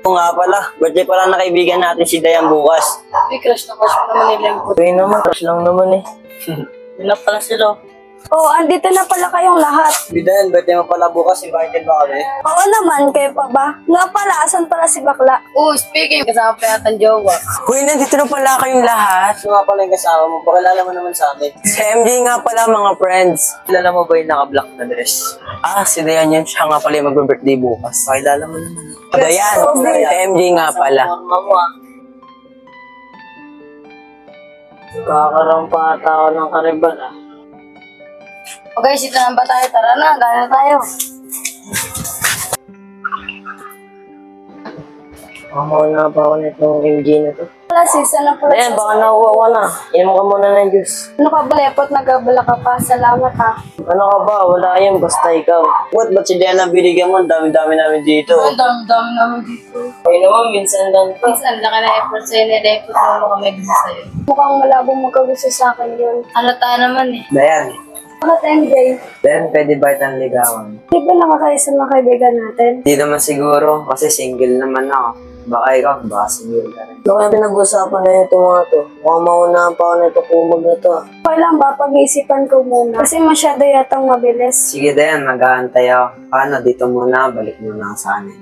Oo nga pala, birthday pala na kaibigan natin si Dayan bukas. Uy, crush na crush pa naman nila yung puto. Uy naman, crush lang naman eh. Yun na pala sila. Oo, andito na pala kayong lahat. Dayan, birthday mo pala bukas, invited ba kami? Oo naman, kayo pa ba? Nga pala, asan pala si Bakla? Oh, speaking, kasama pa yata ang jowa. Uy, nandito na pala kayong lahat. Ano nga pala yung kasama mo? Pakilala mo naman sa amin. Si MJ nga pala, mga friends. Kilala mo ba yung naka-black na dress? Si Dayan yan. Siya nga pala yung mag-birthday bukas. Pakilala mo naman. Dayan, si MJ nga pala. Forma mo ah. Kakarampa ata ako ng karibal ah. Okay, sito na ba tayo? Tara na, gana tayo. Mamauna pa ako nitong MJ na to. Wala, season na pala. Dayan, baka nakuha ko na. Inom ka muna ng juice. Ano ka ba, lepot? Nagabala ka pa. Salamat ha. Ano ka ba? Wala yan, basta ikaw. Ba't si Dayan ang binigyan mo? Ang dami-dami namin dito. Ang dami-dami namin dito. Ay naman, minsan lang to. Minsan, laki na effort sa'yo, nire-effort naman kami gusto sa'yo. Mukhang malabong magkagusto sa akin yun. Halata naman eh. Dayan, Bakit MJ? Dayan, pwede ba itang ligawan? Di ba nakakaisa ng kaibigan natin? Hindi naman siguro, kasi single naman ako. Baka ikaw, baka single ka rin. Ano kaya pinag-usapan na ito mga to? Mukhang maunahan pa ako na ito kumag na to ah. Okay lang ba? Pag-iisipan ko muna. Kasi masyado yatang mabilis. Sige Dayan, mag-aantay ako. Paano, dito muna, balik muna ako sa anin.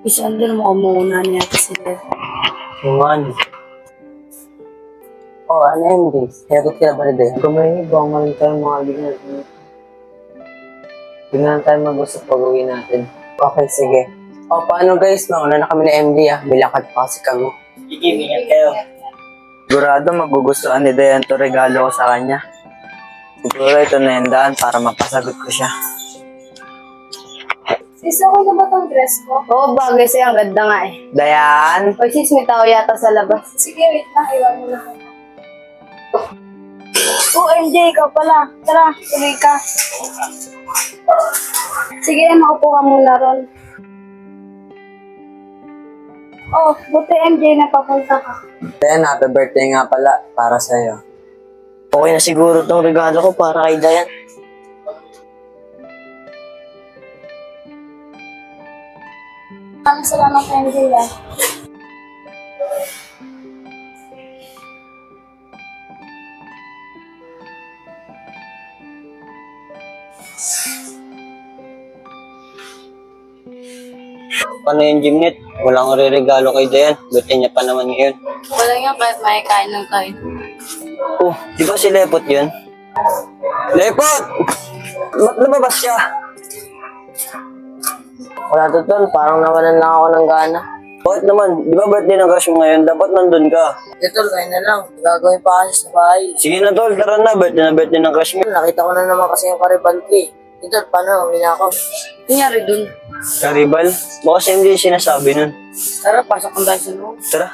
Isang din mo muna niya sila. Human. Ano MJ? Hegot ka na ba rin Dayan? Kumain ba? Maraming tayong mga lignat. Tingnan tayo mag-usap pag-uwi natin. Okay, sige. Paano guys? Nauna na kami na MD Bilakad pa kasi kami. Sige, ingat kayo. Sigurado magugustuhan ni Dayan to regalo ko sa kanya. Siguro ito na yung daan para mapasagot ko siya. Sis, okay na ba tong dress ko? Oo, bagay sa'yo. Ang ganda nga eh. Dayan! Pag sis, may tao yata sa labas. Sige, wait lang. Iwan mo na. Oh, MJ, ikaw pala. Tara, tuloy ka. Sige, maupo ka muna ron. Oh, buti MJ na papunta ka. Dayan, happy birthday nga pala para sa'yo. Okay na siguro tong regalo ko para kay Dayan. Maraming salamat MJ ah. Paano yung gymnet? Walang re-regalo kay Dayan. Birthday niya pa naman ngayon. Wala nga kahit may kain ng kain. Oh, di ba si Lepot yun? Lepot! Ba't lumabas siya? Wala to tol, parang nawalan lang ako ng gana. Bakit naman? Di ba birthday ng crush mo ngayon? Dapat nandun ka. Tol, kain na lang. Gagawin pa kasi sa bahay. Sige na tol, tara na. Birthday ng crush mo. Nakita ko na naman kasi yung karibal ko eh. Tol, paano? Umina ako. Nangyari dun. Karibal? Baka siya hindi sinasabi nun. Tara, pasok ang tayo sa loob. Tara.